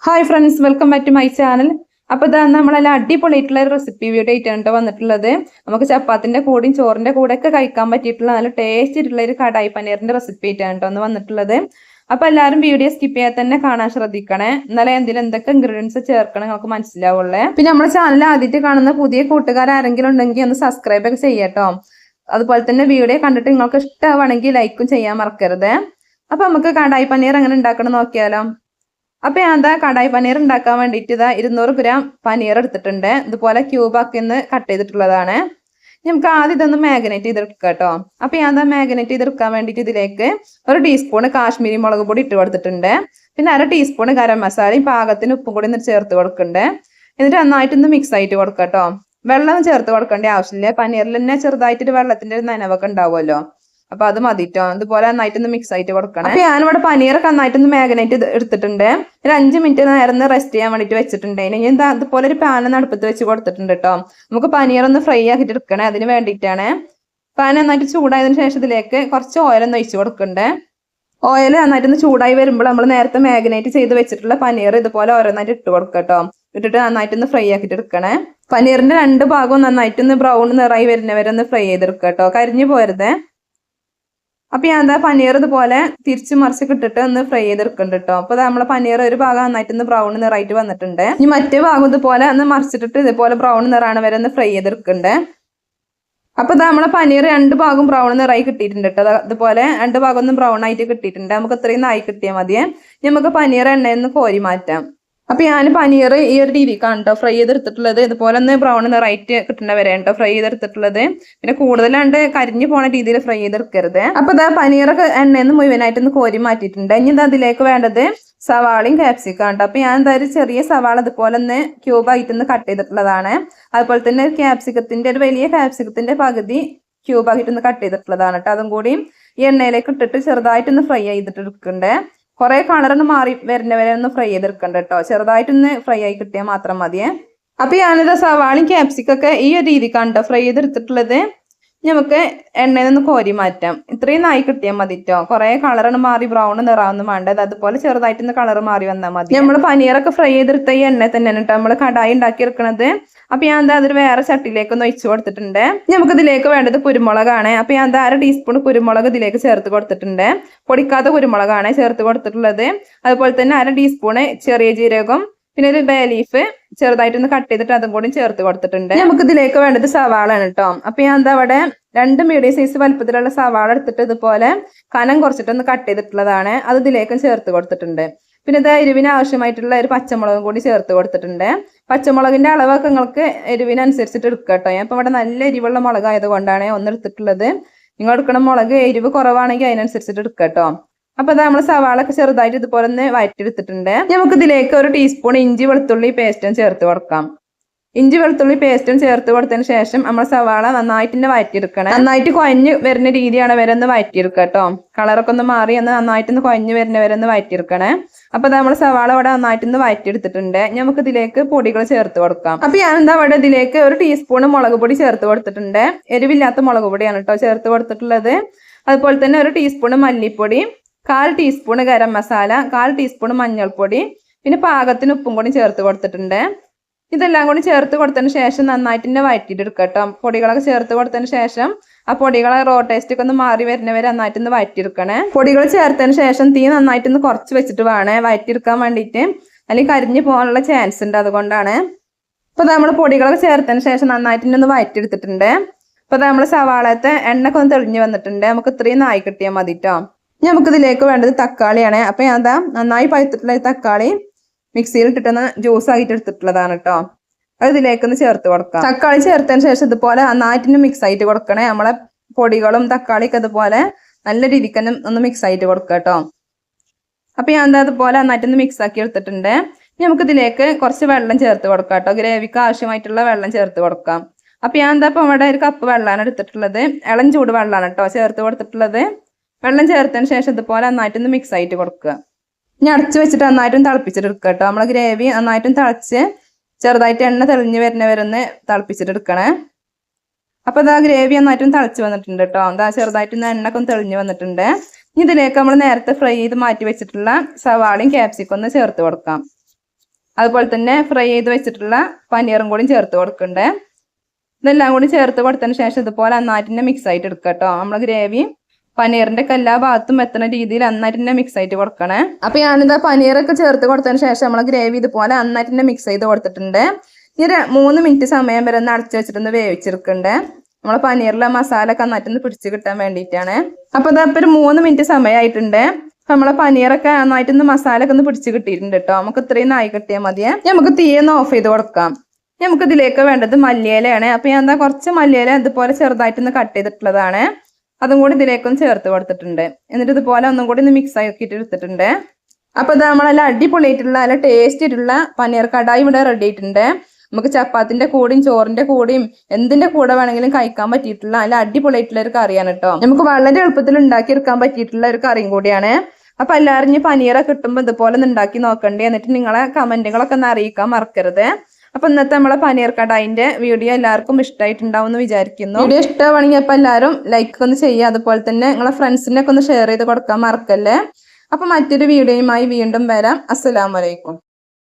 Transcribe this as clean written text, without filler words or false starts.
Hi friends, welcome back to my channel. അപ്പോൾ ഇതാ നമ്മളെല്ലാം അടിപൊളിയായിട്ടുള്ള ഒരു റെസിപ്പി വീഡിയോ ആയിട്ടാണ് വന്നിട്ടുള്ളത്. നമുക്ക് ചപ്പാത്തിൻ്റെ കൂടെയും ചോറിൻ്റെ കൂടെ ഒക്കെ കഴിക്കാൻ പറ്റിയിട്ടുള്ള നല്ല ടേസ്റ്റ് ആയിട്ടുള്ള ഒരു കടായി പനീറിൻ്റെ റെസിപ്പി ആയിട്ടാണ് വന്നിട്ടുള്ളത്. അപ്പോൾ എല്ലാവരും വീഡിയോ സ്കിപ്പ് ചെയ്യാതെ തന്നെ കാണാൻ ശ്രദ്ധിക്കണേ, എന്നാലേ എന്തൊക്കെ ഇൻഗ്രീഡിയൻസ് ചേർക്കണം നിങ്ങൾക്ക് മനസ്സിലാവുള്ളേ. പിന്നെ നമ്മുടെ ചാനൽ ആദ്യമായിട്ട് കാണുന്ന പുതിയ കൂട്ടുകാർ ആരെങ്കിലും ഉണ്ടെങ്കിൽ ഒന്ന് സബ്സ്ക്രൈബ് ഒക്കെ ചെയ്യട്ടോ. അതുപോലെ തന്നെ വീഡിയോ കണ്ടിട്ട് നിങ്ങൾക്ക് ഇഷ്ടമാണെങ്കിൽ ലൈക്കും ചെയ്യാൻ മറക്കരുത്. അപ്പോൾ നമുക്ക് കടായി പനീർ എങ്ങനെ ഉണ്ടാക്കണം നോക്കിയാലോ. അപ്പോൾ ഞാൻ കടായി പനീർ ഉണ്ടാക്കാൻ വേണ്ടിയിട്ട് 200 ഗ്രാം പനീർ എടുത്തിട്ടുണ്ട്. ഇതുപോലെ ക്യൂബാക്കി കട്ട് ചെയ്തിട്ടുള്ളതാണ്. നമുക്ക് ആദ്യം ഇതൊന്ന് മാഗ്നേറ്റ് ചെയ്തെടുക്കാം കേട്ടോ. അപ്പോൾ ഞാൻ മാഗ്നേറ്റ് ചെയ്തെടുക്കാൻ വേണ്ടിയിട്ട് ഇതിലേക്ക് 1 ടീസ്പൂൺ കാശ്മീരി മുളക് പൊടി ഇട്ട് കൊടുത്തിട്ടുണ്ട്. പിന്നെ 1/2 ടീസ്പൂൺ ഗരം മസാലയും പാകത്തിന് ഉപ്പും കൂടി ചേർത്ത് കൊടുക്കുന്നുണ്ട്. എന്നിട്ട് നന്നായിട്ടൊന്ന് മിക്സ് ആയിട്ട് കൊടുക്കാം കേട്ടോ. വെള്ളം ചേർത്ത് കൊടുക്കേണ്ട ആവശ്യമില്ല. പനീറിൽ തന്നെ ചെറുതായിട്ടൊരു വെള്ളത്തിന്റെ ഒരു നനവൊക്കെ ഉണ്ടാവുമല്ലോ, അപ്പൊ അത് മതിട്ടോ. അതുപോലെ നന്നായിട്ടൊന്ന് മിക്സ് ആയിട്ട് കൊടുക്കണം. അപ്പൊ ഞാനിവിടെ പനീറൊക്കെ നന്നായിട്ടൊന്ന് മാഗ്നേറ്റ് എടുത്തിട്ടുണ്ട്. ഒരു 5 മിനിറ്റ് നേരം റെസ്റ്റ് ചെയ്യാൻ വേണ്ടിട്ട് വെച്ചിട്ടുണ്ട്. ഇനി അതുപോലെ ഒരു പാൻ അടുപ്പത്ത് വെച്ച് കൊടുത്തിട്ടുണ്ട് കേട്ടോ. നമുക്ക് പനീർ ഒന്ന് ഫ്രൈ ആക്കിയിട്ട് എടുക്കണേ, അതിന് വേണ്ടിയിട്ടാണ്. പാൻ നന്നായിട്ട് ചൂടായതിനു ശേഷം ഇതിലേക്ക് കുറച്ച് ഓയിലൊന്ന് ഒഴിച്ച് കൊടുക്കണ്ടേ. ഓയിൽ നന്നായിട്ടൊന്ന് ചൂടായി വരുമ്പോൾ നമ്മൾ നേരത്തെ മാഗ്നേറ്റ് ചെയ്ത് വെച്ചിട്ടുള്ള പനീർ ഇതുപോലെ ഓരോന്നായിട്ട് ഇട്ട് കൊടുക്കട്ടോ. ഇട്ടിട്ട് നന്നായിട്ടൊന്ന് ഫ്രൈ ആക്കിയിട്ട് എടുക്കണേ. പനീറിന്റെ 2 ഭാഗവും നന്നായിട്ടൊന്ന് ബ്രൗൺ നിറായി വരുന്നവരെ ഒന്ന് ഫ്രൈ ചെയ്തെടുക്കട്ടോ, കരിഞ്ഞു പോരുതേ. അപ്പൊ ഞാൻ പനീർ ഇതുപോലെ തിരിച്ചു മറിച്ചൊക്കെ ഇട്ടിട്ട് ഒന്ന് ഫ്രൈ ചെയ്തെടുക്കുന്നുണ്ട് കേട്ടോ. അപ്പൊ നമ്മളെ പനീർ ഒരു ഭാഗം നന്നായിട്ടൊന്ന് ബ്രൗൺ നിറായിട്ട് വന്നിട്ടുണ്ട്. ഇനി മറ്റേ ഭാഗം ഇതുപോലെ ഒന്ന് മറിച്ചിട്ടിട്ട് ഇതുപോലെ ബ്രൗൺ നിറാണ് വരെ ഒന്ന് ഫ്രൈ ചെയ്തെടുക്കുന്നുണ്ട്. അപ്പൊ നമ്മളെ പനീർ 2 ഭാഗം ബ്രൗൺ നിറായി കിട്ടിയിട്ടുണ്ട് കേട്ടോ. അതുപോലെ 2 ഭാഗം ഒന്ന് ബ്രൗൺ ആയിട്ട് കിട്ടിയിട്ടുണ്ട്. നമുക്ക് ഇത്രയും ആയി കിട്ടിയാൽ മതിയെ. നമുക്ക് പനീർ എണ്ണയിൽ നിന്ന് കോരി മാറ്റാം. അപ്പൊ ഞാൻ പനീർ ഈ ഒരു രീതിക്കാണ് കേട്ടോ ഫ്രൈ ചെയ്തെടുത്തിട്ടുള്ളത്. ഇതുപോലെ ഒന്ന് ബ്രൗൺ നിറായിട്ട് കിട്ടുന്ന വരെ കേട്ടോ ഫ്രൈ ചെയ്തെടുത്തിട്ടുള്ളത്. പിന്നെ കൂടുതലാണ്ട് കരിഞ്ഞു പോണ രീതിയിൽ ഫ്രൈ ചെയ്തെടുക്കരുത്. അപ്പൊ പനീറൊക്കെ എണ്ണയിൽ നിന്ന് മുഴുവനായിട്ടൊന്ന് കോരി മാറ്റിയിട്ടുണ്ട്. ഇനി അതിലേക്ക് വേണ്ടത് സവാളയും ക്യാപ്സിക്കം കേട്ടോ. അപ്പൊ ഞാൻ എന്തായാലും ചെറിയ സവാള അതുപോലെ ഒന്ന് ക്യൂബായിട്ടൊന്ന് കട്ട് ചെയ്തിട്ടുള്ളതാണ്. അതുപോലെ തന്നെ ക്യാപ്സിക്കത്തിന്റെ ഒരു വലിയ ക്യാപ്സിക്കത്തിന്റെ പകുതി ക്യൂബായിട്ടൊന്ന് കട്ട് ചെയ്തിട്ടുള്ളതാണ് കേട്ടോ. അതും കൂടി ഈ എണ്ണയിലേക്ക് ഇട്ടിട്ട് ചെറുതായിട്ടൊന്ന് ഫ്രൈ ചെയ്തിട്ട് എടുക്കണ്ടേ. കുറെ കളറൊന്ന് മാറി വരുന്നവരെ ഒന്ന് ഫ്രൈ ചെയ്തെടുക്കണ്ട കേട്ടോ. ചെറുതായിട്ടൊന്ന് ഫ്രൈ ആയി കിട്ടിയാൽ മാത്രം മതിയെ. അപ്പൊ ഞാനിത് സവാളയും ക്യാപ്സിക്കൊക്കെ ഈ ഒരു രീതിക്കാണ് കേട്ടോ ഫ്രൈ ചെയ്തെടുത്തിട്ടുള്ളത്. നമുക്ക് എണ്ണയിൽ നിന്ന് കോരി മാറ്റാം. ഇത്രയും നായി കിട്ടിയാൽ മതി കേട്ടോ. കുറെ കളറാണ് മാറി ബ്രൗൺ നിറാവൊന്നും വേണ്ടത്. അതുപോലെ ചെറുതായിട്ടൊന്ന് കളർ മാറി വന്നാൽ മതി. നമ്മൾ പനീറൊക്കെ ഫ്രൈ ചെയ്തെടുത്ത ഈ എണ്ണ തന്നെയാണ് കേട്ടോ നമ്മൾ കടായി ഉണ്ടാക്കി എടുക്കണത്. അപ്പൊ ഞാൻ അതൊരു വേറെ ചട്ടിയിലേക്ക് ഒന്ന് ഒഴിച്ചു കൊടുത്തിട്ടുണ്ട്. നമുക്ക് ഇതിലേക്ക് വേണ്ടത് കുരുമുളകാണ്. അപ്പൊ ഞാൻ 1/2 ടീസ്പൂൺ കുരുമുളക് ഇതിലേക്ക് ചേർത്ത് കൊടുത്തിട്ടുണ്ട്. പൊടിക്കാത്ത കുരുമുളകാണ് ചേർത്ത് കൊടുത്തിട്ടുള്ളത്. അതുപോലെ തന്നെ 1/2 ടീസ്പൂൺ ചെറിയ ജീരകം, പിന്നെ ഒരു ബേ ലീഫ് ചെറുതായിട്ടൊന്ന് കട്ട് ചെയ്തിട്ട് അതും കൂടി ചേർത്ത് കൊടുത്തിട്ടുണ്ട്. നമുക്ക് ഇതിലേക്ക് വേണ്ടത് സവാള ആണ് കേട്ടോ. അപ്പൊ ഞാൻ അവിടെ 2 മീഡിയം സൈസ് വലുപ്പത്തിലുള്ള സവാള എടുത്തിട്ട് ഇതുപോലെ കനം കുറച്ചിട്ടൊന്ന് കട്ട് ചെയ്തിട്ടുള്ളതാണ്. അത് ഇതിലേക്കും ചേർത്ത് കൊടുത്തിട്ടുണ്ട്. പിന്നെ എരിവിന് ആവശ്യമായിട്ടുള്ള ഒരു പച്ചമുളകും കൂടി ചേർത്ത് കൊടുത്തിട്ടുണ്ട്. പച്ചമുളകിന്റെ അളവൊക്കെ നിങ്ങൾക്ക് എരിവിനനുസരിച്ചിട്ട് എടുക്കുക കേട്ടോ. ഞാൻ ഇപ്പൊ ഇവിടെ നല്ല എരിവുള്ള മുളക് ആയതുകൊണ്ടാണ് ഒന്ന് എടുത്തിട്ടുള്ളത്. നിങ്ങൾ എടുക്കുന്ന മുളക് എരിവ് കുറവാണെങ്കിൽ അതിനനുസരിച്ചിട്ട് എടുക്കുക കേട്ടോ. അപ്പൊ നമ്മൾ സവാളൊക്കെ ചെറുതായിട്ട് ഇതുപോലെ ഒന്ന് വഴറ്റിയെടുത്തിട്ടുണ്ട്. നമുക്ക് ഇതിലേക്ക് 1 ടീസ്പൂൺ ഇഞ്ചി വെളുത്തുള്ളി പേസ്റ്റും ചേർത്ത് കൊടുക്കാം. ഇഞ്ചി വെളുത്തുള്ളി പേസ്റ്റും ചേർത്ത് കൊടുത്തതിന് ശേഷം നമ്മൾ സവാള നന്നായിട്ട് തന്നെ വഴറ്റിയെടുക്കണം. നന്നായിട്ട് കുഴഞ്ഞ് വരുന്ന രീതിയാണ് വരെ ഒന്ന് വഴറ്റിയെടുക്കുക കേട്ടോ. കളറൊക്കെ ഒന്ന് മാറി നന്നായിട്ടൊന്ന് കുഴഞ്ഞ് വരുന്ന വരെ ഒന്ന് വഴറ്റിയെടുക്കണേ. അപ്പൊ നമ്മൾ സവാള ഇവിടെ നന്നായിട്ടൊന്ന് വഴറ്റിയെടുത്തിട്ടുണ്ട്. നമുക്ക് ഇതിലേക്ക് പൊടികൾ ചേർത്ത് കൊടുക്കാം. അപ്പൊ ഞാൻ ഇവിടെ ഇതിലേക്ക് 1 ടീസ്പൂൺ മുളക് പൊടി ചേർത്ത് കൊടുത്തിട്ടുണ്ട്. എരിവില്ലാത്ത മുളക് പൊടിയാണ് കേട്ടോ ചേർത്ത് കൊടുത്തിട്ടുള്ളത്. അതുപോലെ തന്നെ 1 ടീസ്പൂൺ മല്ലിപ്പൊടി, 1/4 ടീസ്പൂൺ ഗരം മസാല, 1/4 ടീസ്പൂൺ മഞ്ഞൾപ്പൊടി, പിന്നെ പാകത്തിന് ഉപ്പും കൂടി ചേർത്ത് കൊടുത്തിട്ടുണ്ട്. ഇതെല്ലാം കൂടി ചേർത്ത് കൊടുത്തതിന് ശേഷം നന്നായിട്ട് തന്നെ വഴറ്റിയെടുക്കുക കേട്ടോ. പൊടികളൊക്കെ ചേർത്ത് കൊടുത്തതിന് ശേഷം ആ പൊടികളെ റോ ടേസ്റ്റ് ഒക്കെ ഒന്ന് മാറി വരുന്നവരെ നന്നായിട്ടൊന്ന് വഴറ്റിയെടുക്കണേ. പൊടികൾ ചേർത്തതിന് ശേഷം തീ നന്നായിട്ടൊന്ന് കുറച്ച് വെച്ചിട്ട് വേണേ വഴറ്റിയെടുക്കാൻ വേണ്ടിയിട്ട്, അല്ലെങ്കിൽ കരിഞ്ഞു പോകാനുള്ള ചാൻസ് ഉണ്ട്. അതുകൊണ്ടാണ്. ഇപ്പൊ നമ്മൾ പൊടികളൊക്കെ ചേർത്തതിന് ശേഷം നന്നായിട്ട് ഒന്ന് വഴറ്റിയെടുത്തിട്ടുണ്ട്. ഇപ്പൊ നമ്മൾ സവാളത്തെ എണ്ണൊക്കെ ഒന്ന് തെളിഞ്ഞു വന്നിട്ടുണ്ട്. നമുക്ക് ഇത്രയും നായി കിട്ടിയാൽ മതി കേട്ടോ. നമുക്ക് ഇതിലേക്ക് വേണ്ടത് തക്കാളിയാണ്. അപ്പൊ ഞാൻ നന്നായി പഴുത്തിട്ടുള്ള തക്കാളി മിക്സിയിൽ ഇട്ടിട്ടൊന്ന് ജ്യൂസ് ആയിട്ട് എടുത്തിട്ടുള്ളതാണ് കേട്ടോ. അത് ഇതിലേക്കൊന്ന് ചേർത്ത് കൊടുക്കാം. തക്കാളി ചേർത്തതിന് ശേഷം ഇതുപോലെ നന്നായിട്ടൊന്ന് മിക്സ് ആയിട്ട് കൊടുക്കണേ. നമ്മളെ പൊടികളും തക്കാളിയൊക്കെ അതുപോലെ നല്ല രീതിക്ക് തന്നെ ഒന്ന് മിക്സ് ആയിട്ട് കൊടുക്കുക കേട്ടോ. അപ്പൊ ഞാൻ അതുപോലെ നന്നായിട്ടൊന്ന് മിക്സ് ആക്കി എടുത്തിട്ടുണ്ട്. നമുക്ക് ഇതിലേക്ക് കുറച്ച് വെള്ളം ചേർത്ത് കൊടുക്കാം കേട്ടോ. ഗ്രേവിക്ക് ആവശ്യമായിട്ടുള്ള വെള്ളം ചേർത്ത് കൊടുക്കാം. അപ്പൊ ഞാൻ ഇപ്പൊ ഇവിടെ 1 കപ്പ് വെള്ളമാണ് എടുത്തിട്ടുള്ളത്. ഇളം ചൂട് വെള്ളമാണ് കേട്ടോ ചേർത്ത് കൊടുത്തിട്ടുള്ളത്. വെള്ളം ചേർത്തതിന് ശേഷം ഇതുപോലെ നന്നായിട്ടൊന്ന് മിക്സ് ആയിട്ട് കൊടുക്കുക. ഇനി അടച്ചു വെച്ചിട്ട് നന്നായിട്ടും തിളപ്പിച്ചിട്ടെടുക്കുക കേട്ടോ. നമ്മളെ ഗ്രേവി നന്നായിട്ടും തിളച്ച് ചെറുതായിട്ട് എണ്ണ തെളിഞ്ഞ് വരുന്നവരൊന്ന് തിളപ്പിച്ചിട്ടെടുക്കണേ. അപ്പൊ ഗ്രേവി നന്നായിട്ടും തിളച്ച് വന്നിട്ടുണ്ട് കേട്ടോ. ചെറുതായിട്ടൊന്ന് എണ്ണൊക്കെ ഒന്ന് തെളിഞ്ഞ് വന്നിട്ടുണ്ട്. ഇനി ഇതിലേക്ക് നമ്മൾ നേരത്തെ ഫ്രൈ ചെയ്ത് മാറ്റി വെച്ചിട്ടുള്ള സവാളയും ക്യാപ്സിക്കം ഒന്ന് ചേർത്ത് കൊടുക്കാം. അതുപോലെ തന്നെ ഫ്രൈ ചെയ്ത് വെച്ചിട്ടുള്ള പനീറും കൂടി ചേർത്ത് കൊടുക്കണ്ടേ. ഇതെല്ലാം കൂടി ചേർത്ത് കൊടുത്തതിന് ശേഷം ഇതുപോലെ നന്നായിട്ട് തന്നെ മിക്സ് ആയിട്ട് എടുക്കുക കേട്ടോ. നമ്മളെ ഗ്രേവി പനീറിന്റെ ഒക്കെ എല്ലാ ഭാഗത്തും എത്തുന്ന രീതിയിൽ നന്നായിട്ട് തന്നെ മിക്സ് ആയിട്ട് കൊടുക്കണേ. അപ്പൊ ഞാനിതാ പനീറൊക്കെ ചേർത്ത് കൊടുത്തതിന് ശേഷം നമ്മളെ ഗ്രേവി ഇതുപോലെ നന്നായിട്ട് തന്നെ മിക്സ് ചെയ്ത് കൊടുത്തിട്ടുണ്ട്. ഈ 3 മിനിറ്റ് സമയം വരെ ഒന്ന് അടച്ചു വെച്ചിട്ടൊന്ന് വേവിച്ചെടുക്കണ്ടേ. നമ്മളെ പനീറിലെ മസാല ഒക്കെ നന്നായിട്ടൊന്ന് പിടിച്ച് കിട്ടാൻ വേണ്ടിയിട്ടാണ്. അപ്പൊ ഇതപ്പോൾ ഒരു 3 മിനിറ്റ് സമയമായിട്ടുണ്ട്. അപ്പൊ നമ്മളെ പനീറൊക്കെ നന്നായിട്ടൊന്ന് മസാല ഒക്കെ ഒന്ന് പിടിച്ച് കിട്ടിയിട്ടുണ്ട് കേട്ടോ. നമുക്ക് ഇത്രയും ആയി കിട്ടിയാൽ മതിയെ. നമുക്ക് തീയൊന്ന് ഓഫ് ചെയ്ത് കൊടുക്കാം. നമുക്ക് ഇതിലേക്ക് വേണ്ടത് മല്ലിയിലയാണ്. അപ്പൊ ഞാൻ എന്താ കുറച്ച് മല്ലിയില ഇതുപോലെ ചെറുതായിട്ടൊന്ന് കട്ട് ചെയ്തിട്ടുള്ളതാണ്. അതും കൂടി ഇതിലേക്കൊന്ന് ചേർത്ത് കൊടുത്തിട്ടുണ്ട്. എന്നിട്ട് ഇതുപോലെ ഒന്നും കൂടി ഒന്ന് മിക്സ് ആക്കിയിട്ട് എടുത്തിട്ടുണ്ട്. അപ്പൊ ഇത് നമ്മളെല്ലാം അടിപൊളിയായിട്ടുള്ള നല്ല ടേസ്റ്റ് ആയിട്ടുള്ള പനീർ കടായി ഇവിടെ റെഡി ആയിട്ടുണ്ട്. നമുക്ക് ചപ്പാത്തിന്റെ കൂടെയും ചോറിന്റെ കൂടെയും എന്തിന്റെ കൂടെ വേണമെങ്കിലും കഴിക്കാൻ പറ്റിയിട്ടുള്ള നല്ല അടിപൊളിയായിട്ടുള്ള ഒരു കറിയാണ് കേട്ടോ. നമുക്ക് വളരെ എളുപ്പത്തിൽ ഉണ്ടാക്കിയെടുക്കാൻ പറ്റിയിട്ടുള്ള ഒരു കറിയും കൂടിയാണ്. അപ്പൊ എല്ലാവരും ഇനി പനീറൊക്കെ കിട്ടുമ്പോൾ ഇതുപോലെ ഒന്ന് ഉണ്ടാക്കി നോക്കണ്ടേ. എന്നിട്ട് നിങ്ങളെ കമന്റുകളൊക്കെ ഒന്ന് അറിയിക്കാൻ മറക്കരുത്. അപ്പൊ ഇന്നത്തെ നമ്മളെ പനീർ കടായിന്റെ വീഡിയോ എല്ലാവർക്കും ഇഷ്ടമായിട്ടുണ്ടാവും എന്ന് വിചാരിക്കുന്നു. വീഡിയോ ഇഷ്ടമാണെങ്കിൽ അപ്പൊ എല്ലാവരും ലൈക്ക് ഒന്ന് ചെയ്യുക. അതുപോലെ തന്നെ നിങ്ങളെ ഫ്രണ്ട്സിനൊക്കെ ഒന്ന് ഷെയർ ചെയ്ത് കൊടുക്കാൻ മറക്കല്ലേ. അപ്പൊ മറ്റൊരു വീഡിയോയുമായി വീണ്ടും വരാം. അസ്സലാമു അലൈക്കും.